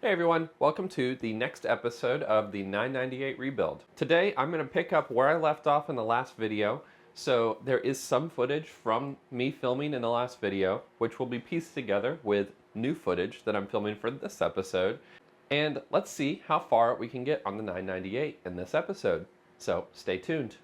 Hey everyone, welcome to the next episode of the 998 rebuild. Today I'm going to pick up where I left off in the last video. So there is some footage from me filming in the last video, which will be pieced together with new footage that I'm filming for this episode. And let's see how far we can get on the 998 in this episode. So stay tuned.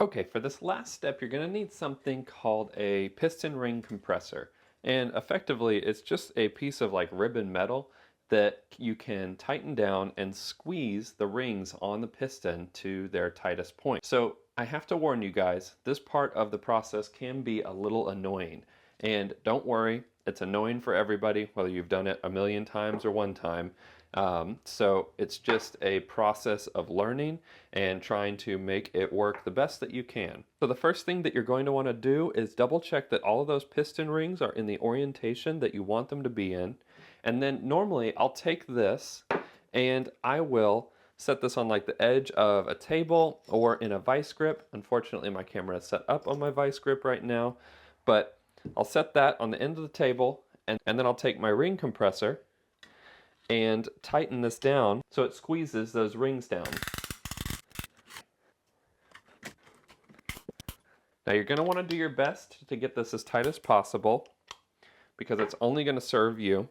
Okay, for this last step, you're going to need something called a piston ring compressor. And effectively, it's just a piece of like ribbon metal that you can tighten down and squeeze the rings on the piston to their tightest point. So I have to warn you guys, this part of the process can be a little annoying. And don't worry, it's annoying for everybody, whether you've done it a million times or one time. So it's just a process of learning and trying to make it work the best that you can. So the first thing that you're going to want to do is double check that all of those piston rings are in the orientation that you want them to be in. And then normally I'll take this and I will set this on like the edge of a table or in a vice grip. Unfortunately, my camera is set up on my vice grip right now, but I'll set that on the end of the table and then I'll take my ring compressor and tighten this down so it squeezes those rings down. Now you're going to want to do your best to get this as tight as possible because it's only going to serve you.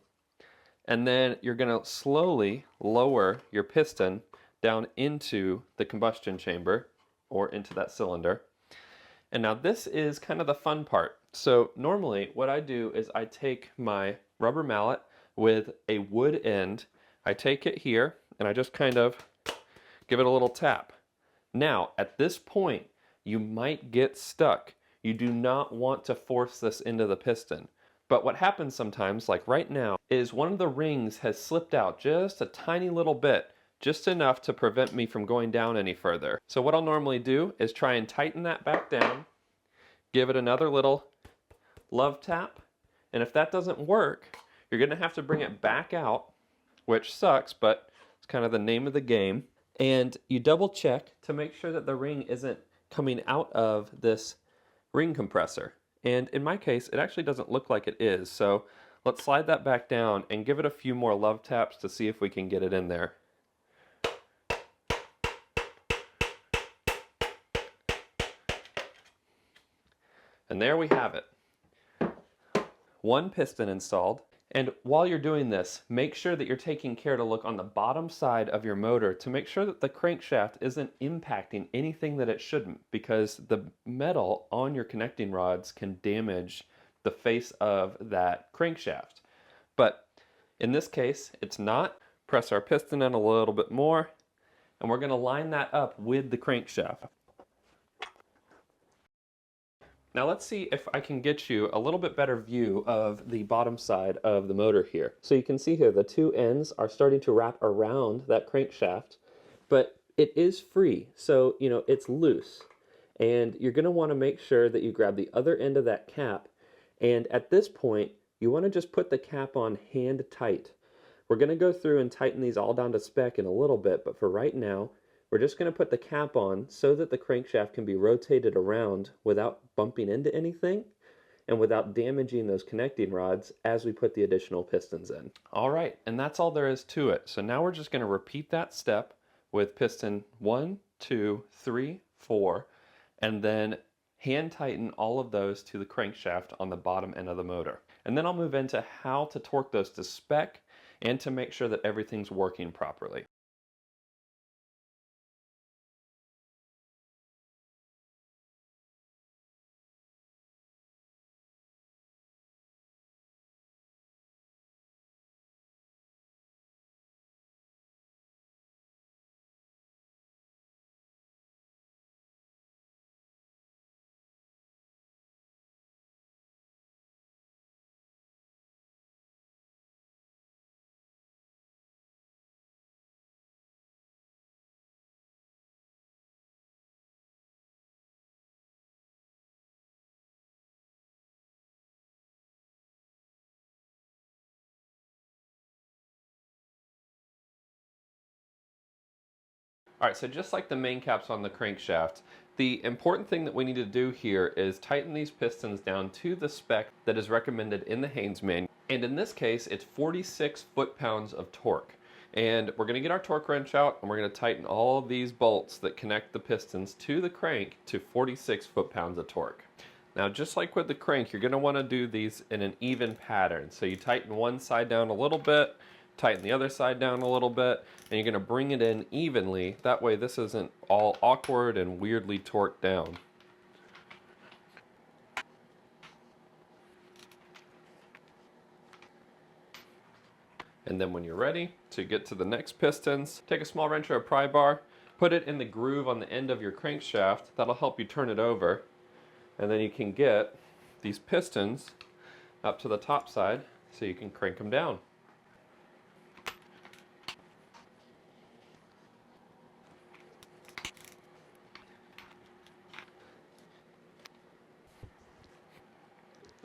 And then you're going to slowly lower your piston down into the combustion chamber or into that cylinder. And now this is kind of the fun part. So normally what I do is I take my rubber mallet with a wood end, I take it here and I just kind of give it a little tap. Now at this point you might get stuck. You do not want to force this into the piston. But what happens sometimes, like right now, is one of the rings has slipped out just a tiny little bit, just enough to prevent me from going down any further. So what I'll normally do is try and tighten that back down, give it another little love tap, and if that doesn't work, you're going to have to bring it back out, which sucks, but it's kind of the name of the game. And you double check to make sure that the ring isn't coming out of this ring compressor. And in my case, it actually doesn't look like it is. So let's slide that back down and give it a few more love taps to see if we can get it in there. And there we have it. One piston installed. And while you're doing this, make sure that you're taking care to look on the bottom side of your motor to make sure that the crankshaft isn't impacting anything that it shouldn't, because the metal on your connecting rods can damage the face of that crankshaft. But in this case, it's not. Press our piston in a little bit more, and we're going to line that up with the crankshaft. Now let's see if I can get you a little bit better view of the bottom side of the motor here. So you can see here the two ends are starting to wrap around that crankshaft, but it is free, so it's loose. And you're going to want to make sure that you grab the other end of that cap, and at this point you want to just put the cap on hand tight. We're going to go through and tighten these all down to spec in a little bit, but for right now we're just going to put the cap on so that the crankshaft can be rotated around without bumping into anything and without damaging those connecting rods as we put the additional pistons in. All right, and that's all there is to it. So now we're just going to repeat that step with piston 1, 2, 3, 4, and then hand tighten all of those to the crankshaft on the bottom end of the motor. And then I'll move into how to torque those to spec and to make sure that everything's working properly. All right, so just like the main caps on the crankshaft, the important thing that we need to do here is tighten these pistons down to the spec that is recommended in the Haynes manual. And in this case, it's 46 foot-pounds of torque. And we're going to get our torque wrench out and we're going to tighten all of these bolts that connect the pistons to the crank to 46 foot-pounds of torque. Now, just like with the crank, you're going to want to do these in an even pattern. So you tighten one side down a little bit, tighten the other side down a little bit, and you're going to bring it in evenly. That way this isn't all awkward and weirdly torqued down. And then when you're ready to get to the next pistons, take a small wrench or a pry bar, put it in the groove on the end of your crankshaft. That'll help you turn it over. And then you can get these pistons up to the top side so you can crank them down.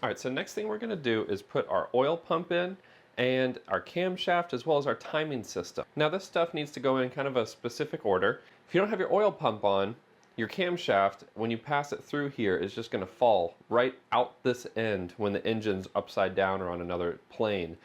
All right, so next thing we're going to do is put our oil pump in and our camshaft as well as our timing system. Now this stuff needs to go in kind of a specific order. If you don't have your oil pump on, your camshaft, when you pass it through here, is just going to fall right out this end when the engine's upside down or on another plane.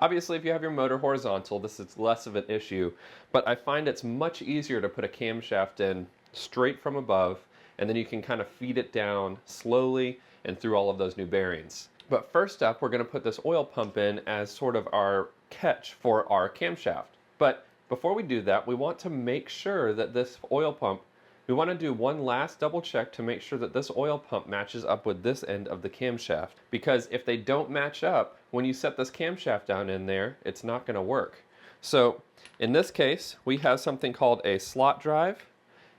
Obviously, if you have your motor horizontal, this is less of an issue, but I find it's much easier to put a camshaft in straight from above, and then you can kind of feed it down slowly and through all of those new bearings. But first up, we're going to put this oil pump in as sort of our catch for our camshaft. But before we do that, we want to make sure that this oil pump, we want to do one last double check to make sure that this oil pump matches up with this end of the camshaft. Because if they don't match up, when you set this camshaft down in there, it's not going to work. So in this case, we have something called a slot drive,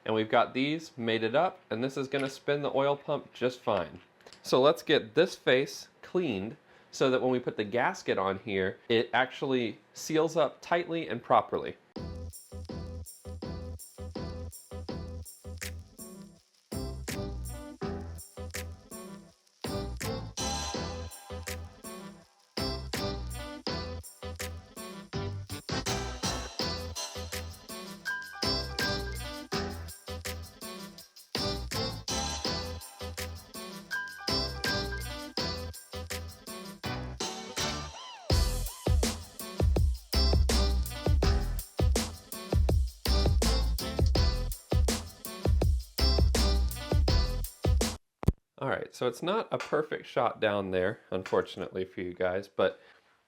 and we've got these mated up, and this is going to spin the oil pump just fine. So let's get this face cleaned so that when we put the gasket on here, it actually seals up tightly and properly. All right, so it's not a perfect shot down there, unfortunately for you guys, but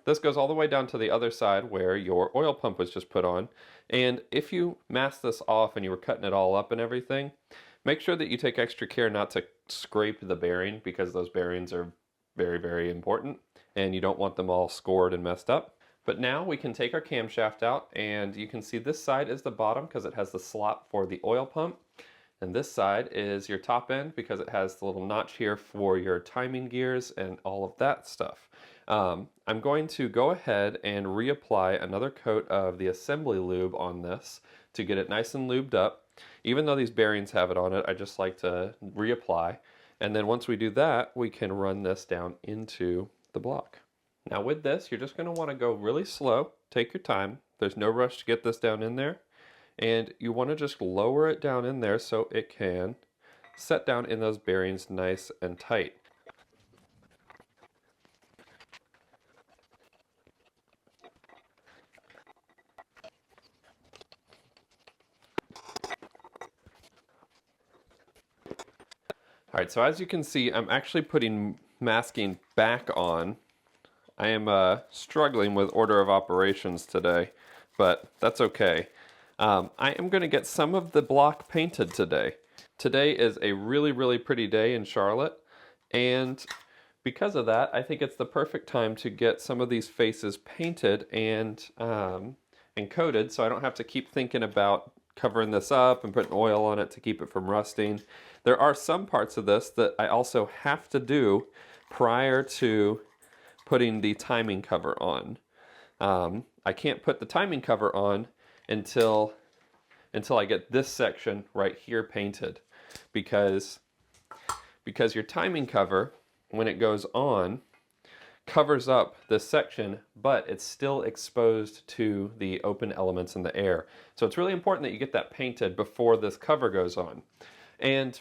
this goes all the way down to the other side where your oil pump was just put on. And if you masked this off and you were cutting it all up and everything, make sure that you take extra care not to scrape the bearing, because those bearings are very, very important and you don't want them all scored and messed up. But now we can take our camshaft out, and you can see this side is the bottom because it has the slot for the oil pump. And this side is your top end because it has the little notch here for your timing gears and all of that stuff. I'm going to go ahead and reapply another coat of the assembly lube on this to get it nice and lubed up. Even though these bearings have it on it, I just like to reapply. And then once we do that, we can run this down into the block. Now with this, you're just going to want to go really slow. Take your time. There's no rush to get this down in there. And you want to just lower it down in there so it can set down in those bearings nice and tight. All right, so as you can see, I'm actually putting masking back on. I am struggling with order of operations today, but that's okay. I am going to get some of the block painted today. Today is a really, really pretty day in Charlotte, and because of that, I think it's the perfect time to get some of these faces painted and coated, so I don't have to keep thinking about covering this up and putting oil on it to keep it from rusting. There are some parts of this that I also have to do prior to putting the timing cover on. I can't put the timing cover on until I get this section right here painted, because your timing cover, when it goes on, covers up this section, but it's still exposed to the open elements in the air. So it's really important that you get that painted before this cover goes on. And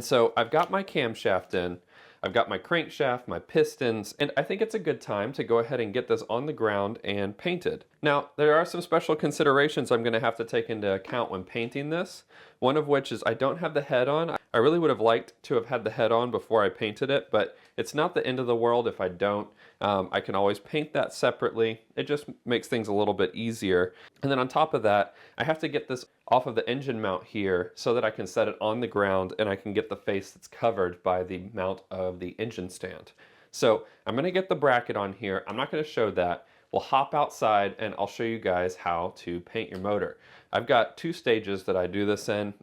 so I've got my camshaft in, I've got my crankshaft, my pistons, and I think it's a good time to go ahead and get this on the ground and painted. Now, there are some special considerations I'm going to have to take into account when painting this. One of which is I don't have the head on. I really would have liked to have had the head on before I painted it, but it's not the end of the world if I don't. I can always paint that separately. It just makes things a little bit easier. And then on top of that, I have to get this off of the engine mount here so that I can set it on the ground and I can get the face that's covered by the mount of the engine stand. So I'm going to get the bracket on here. I'm not going to show that. We'll hop outside and I'll show you guys how to paint your motor. I've got 2 stages that I do this in.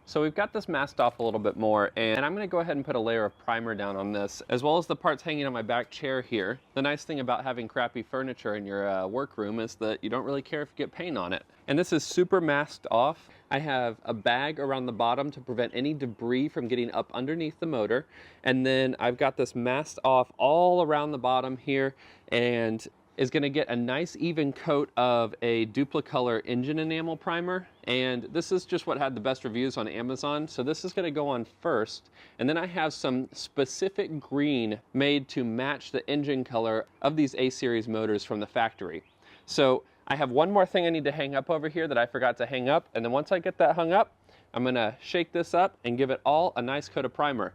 So we've got this masked off a little bit more, and I'm going to go ahead and put a layer of primer down on this, as well as the parts hanging on my back chair here. The nice thing about having crappy furniture in your workroom is that you don't really care if you get paint on it. And this is super masked off. I have a bag around the bottom to prevent any debris from getting up underneath the motor. And then I've got this masked off all around the bottom here, and is going to get a nice even coat of a Duplicolor engine enamel primer. And this is just what had the best reviews on Amazon. So this is going to go on first. And then I have some specific green made to match the engine color of these A-Series motors from the factory. So I have one more thing I need to hang up over here that I forgot to hang up. And then once I get that hung up, I'm going to shake this up and give it all a nice coat of primer.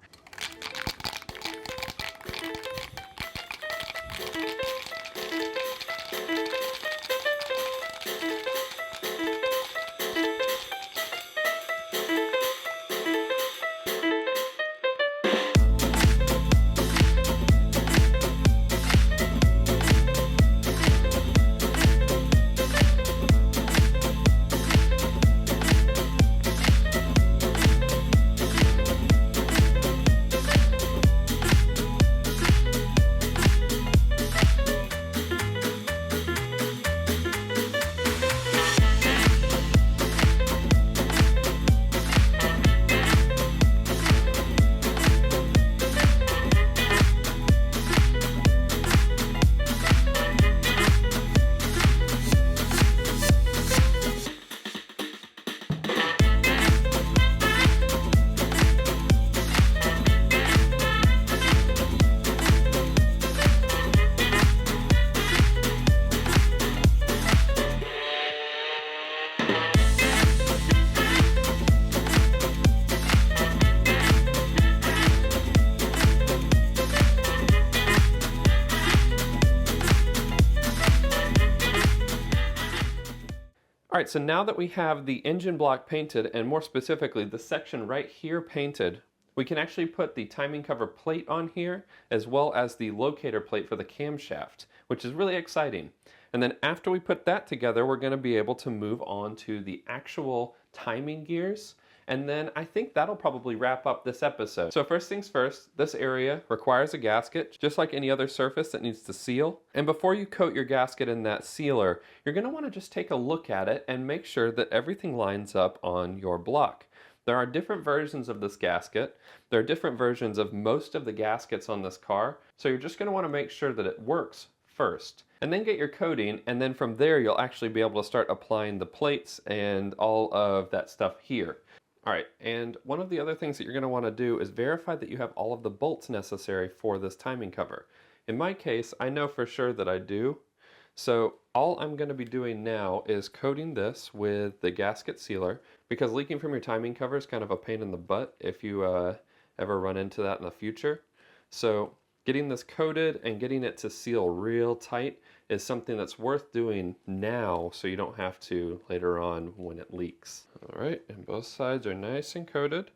All right, so now that we have the engine block painted, and more specifically the section right here painted, we can actually put the timing cover plate on here, as well as the locator plate for the camshaft, which is really exciting. And then after we put that together, we're going to be able to move on to the actual timing gears. And then I think that'll probably wrap up this episode. So first things first, this area requires a gasket, just like any other surface that needs to seal. And before you coat your gasket in that sealer, you're going to want to just take a look at it and make sure that everything lines up on your block. There are different versions of this gasket. There are different versions of most of the gaskets on this car. So you're just going to want to make sure that it works first. And then get your coating, and then from there you'll actually be able to start applying the plates and all of that stuff here. Alright, and one of the other things that you're going to want to do is verify that you have all of the bolts necessary for this timing cover. In my case, I know for sure that I do. So all I'm going to be doing now is coating this with the gasket sealer, because leaking from your timing cover is kind of a pain in the butt if you ever run into that in the future. So getting this coated and getting it to seal real tight is something that's worth doing now so you don't have to later on when it leaks. Alright, and both sides are nice and coated.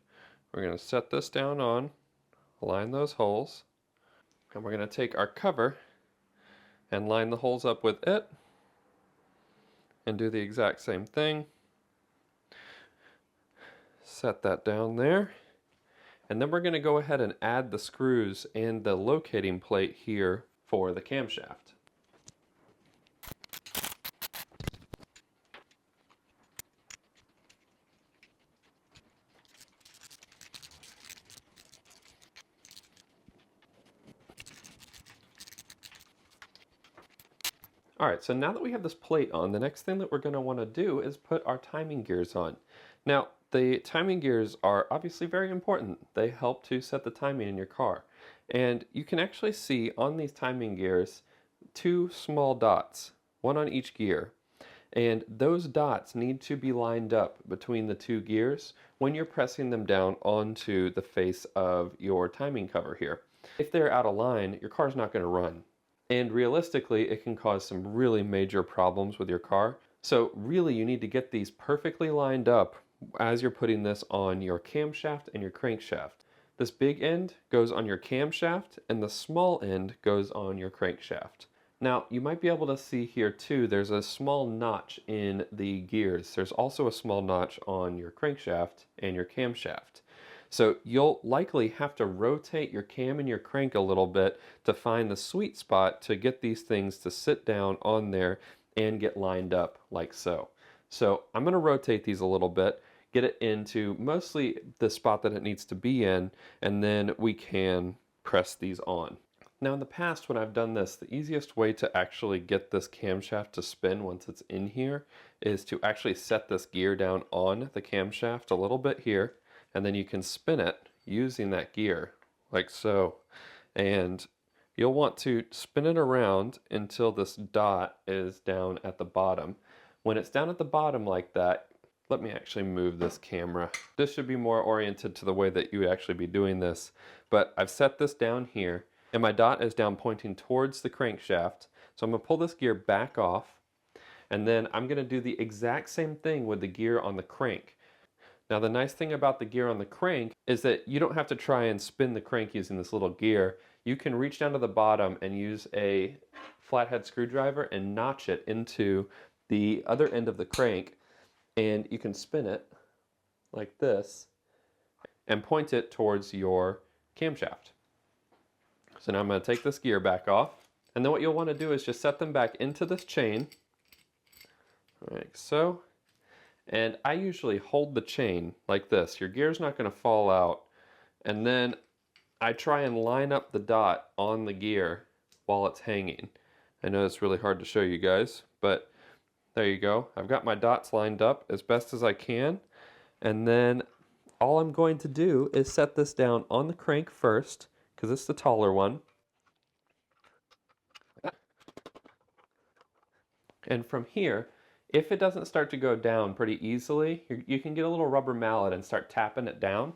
We're going to set this down on, line those holes, and we're going to take our cover and line the holes up with it and do the exact same thing. Set that down there. And then we're going to go ahead and add the screws and the locating plate here for the camshaft. Alright, so now that we have this plate on, the next thing that we're going to want to do is put our timing gears on. Now, the timing gears are obviously very important. They help to set the timing in your car. And you can actually see on these timing gears two small dots, one on each gear. And those dots need to be lined up between the two gears when you're pressing them down onto the face of your timing cover here. If they're out of line, your car's not going to run. And realistically, it can cause some really major problems with your car. So really, you need to get these perfectly lined up as you're putting this on your camshaft and your crankshaft. This big end goes on your camshaft and the small end goes on your crankshaft. Now, you might be able to see here too, there's a small notch in the gears. There's also a small notch on your crankshaft and your camshaft. So you'll likely have to rotate your cam and your crank a little bit to find the sweet spot to get these things to sit down on there and get lined up like so. So I'm going to rotate these a little bit, get it into mostly the spot that it needs to be in, and then we can press these on. Now in the past when I've done this, the easiest way to actually get this camshaft to spin once it's in here is to actually set this gear down on the camshaft a little bit here, and then you can spin it using that gear like so. And you'll want to spin it around until this dot is down at the bottom. When it's down at the bottom like that, let me actually move this camera. This should be more oriented to the way that you would actually be doing this. But I've set this down here and my dot is down pointing towards the crankshaft. So I'm going to pull this gear back off, and then I'm going to do the exact same thing with the gear on the crank. Now the nice thing about the gear on the crank is that you don't have to try and spin the crank using this little gear. You can reach down to the bottom and use a flathead screwdriver and notch it into the other end of the crank, and you can spin it like this and point it towards your camshaft. So now I'm going to take this gear back off, and then what you'll want to do is just set them back into this chain like so. And I usually hold the chain like this. Your gear's not going to fall out. And then I try and line up the dot on the gear while it's hanging. I know it's really hard to show you guys, but there you go. I've got my dots lined up as best as I can. And then all I'm going to do is set this down on the crank first, because it's the taller one. And from here, if it doesn't start to go down pretty easily, you can get a little rubber mallet and start tapping it down.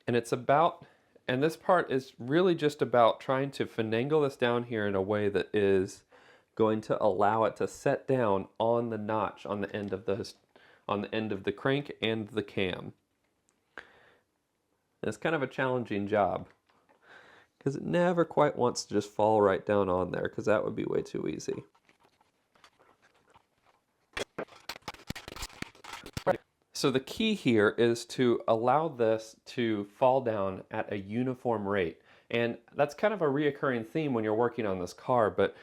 And it's about, and this part is really just about trying to finagle this down here in a way that is going to allow it to set down on the notch on the end of the crank and the cam. And it's kind of a challenging job, because it never quite wants to just fall right down on there, because that would be way too easy. So the key here is to allow this to fall down at a uniform rate. And that's kind of a reoccurring theme when you're working on this car, but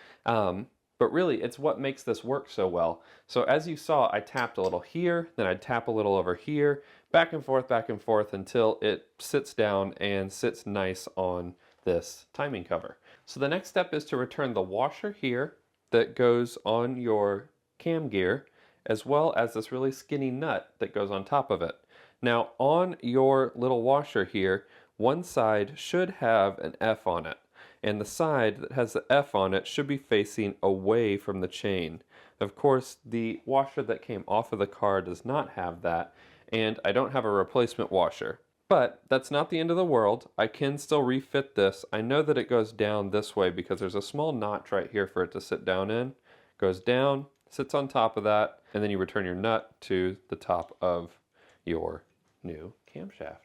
really it's what makes this work so well. So as you saw, I tapped a little here, then I'd tap a little over here, back and forth until it sits down and sits nice on this timing cover. So the next step is to return the washer here that goes on your cam gear, as well as this really skinny nut that goes on top of it. Now on your little washer here, one side should have an F on it, and the side that has the F on it should be facing away from the chain. Of course, the washer that came off of the car does not have that, and I don't have a replacement washer. But that's not the end of the world. I can still refit this. I know that it goes down this way because there's a small notch right here for it to sit down in. Goes down, sits on top of that, and then you return your nut to the top of your new camshaft.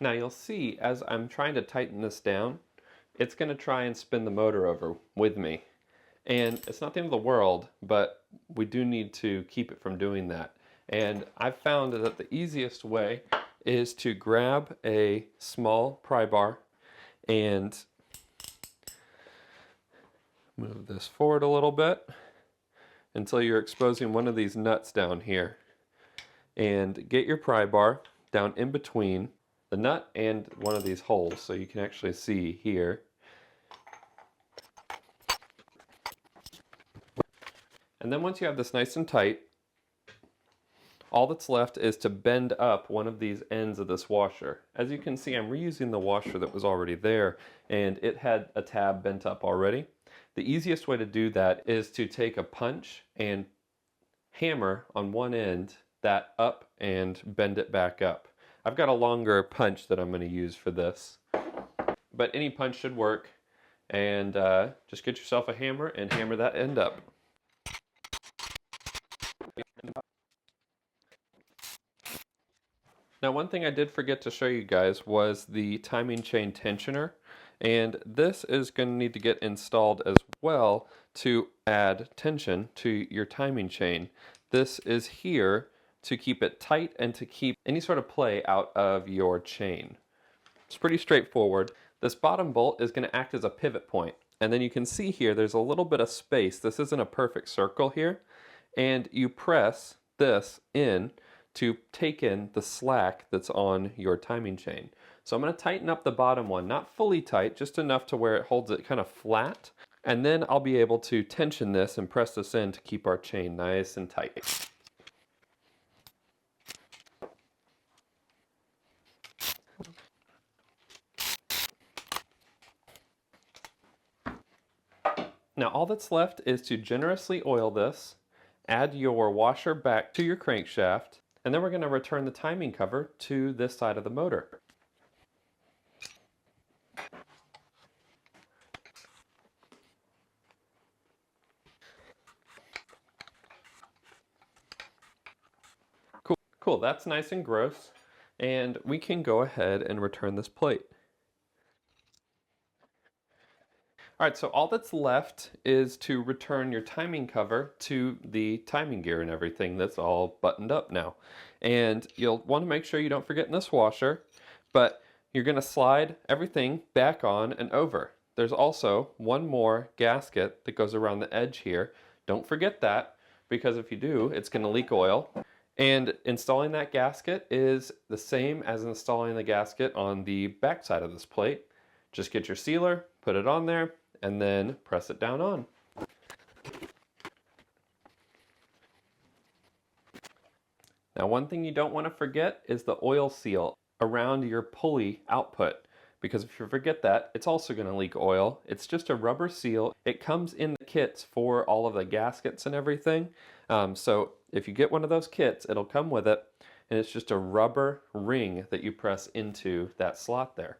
Now you'll see as I'm trying to tighten this down, it's going to try and spin the motor over with me. And it's not the end of the world, but we do need to keep it from doing that. And I've found that the easiest way is to grab a small pry bar and move this forward a little bit until you're exposing one of these nuts down here. And get your pry bar, down in between the nut and one of these holes, so you can actually see here. And then once you have this nice and tight, all that's left is to bend up one of these ends of this washer. As you can see, I'm reusing the washer that was already there, and it had a tab bent up already. The easiest way to do that is to take a punch and hammer on one end that up and bend it back up. I've got a longer punch that I'm going to use for this, but any punch should work. And just get yourself a hammer and hammer that end up. Now, one thing I did forget to show you guys was the timing chain tensioner, and this is going to need to get installed as well to add tension to your timing chain. This is here to keep it tight and to keep any sort of play out of your chain. It's pretty straightforward. This bottom bolt is going to act as a pivot point, and then you can see here there's a little bit of space. This isn't a perfect circle here, and you press this in to take in the slack that's on your timing chain. So I'm going to tighten up the bottom one, not fully tight, just enough to where it holds it kind of flat, and then I'll be able to tension this and press this in to keep our chain nice and tight. Now all that's left is to generously oil this, add your washer back to your crankshaft, and then we're going to return the timing cover to this side of the motor. Cool, that's nice and gross, and we can go ahead and return this plate. Alright, so all that's left is to return your timing cover to the timing gear and everything. That's all buttoned up now. And you'll want to make sure you don't forget in this washer, but you're going to slide everything back on and over. There's also one more gasket that goes around the edge here. Don't forget that, because if you do, it's going to leak oil. And installing that gasket is the same as installing the gasket on the back side of this plate. Just get your sealer, put it on there, and then press it down on. Now, one thing you don't want to forget is the oil seal around your pulley output, because if you forget that, it's also going to leak oil. It's just a rubber seal. It comes in the kits for all of the gaskets and everything. So if you get one of those kits, it'll come with it, and it's just a rubber ring that you press into that slot there.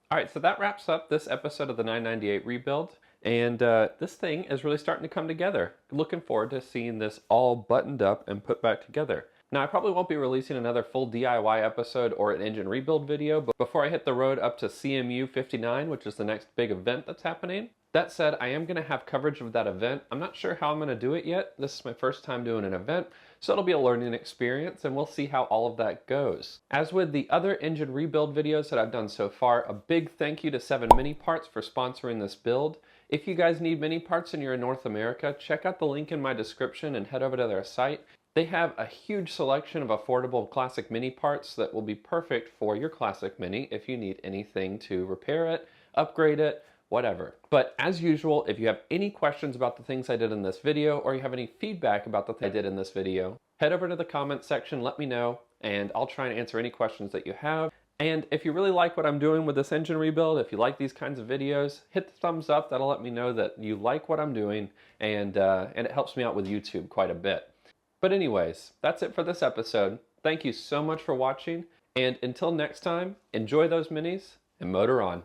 Alright, so that wraps up this episode of the 998 rebuild, and this thing is really starting to come together. Looking forward to seeing this all buttoned up and put back together. Now, I probably won't be releasing another full DIY episode or an engine rebuild video, but before I hit the road up to CMU 59, which is the next big event that's happening. That said, I am going to have coverage of that event. I'm not sure how I'm going to do it yet. This is my first time doing an event, so it'll be a learning experience, and we'll see how all of that goes. As with the other engine rebuild videos that I've done so far, a big thank you to 7 Mini Parts for sponsoring this build. If you guys need mini parts and you're in North America, check out the link in my description and head over to their site. They have a huge selection of affordable classic mini parts that will be perfect for your classic Mini if you need anything to repair it, upgrade it, whatever. But as usual, if you have any questions about the things I did in this video, or you have any feedback about the things I did in this video, head over to the comments section, let me know, and I'll try and answer any questions that you have. And if you really like what I'm doing with this engine rebuild, if you like these kinds of videos, hit the thumbs up. That'll let me know that you like what I'm doing, and it helps me out with YouTube quite a bit. But anyways, that's it for this episode. Thank you so much for watching, and until next time, enjoy those minis and motor on.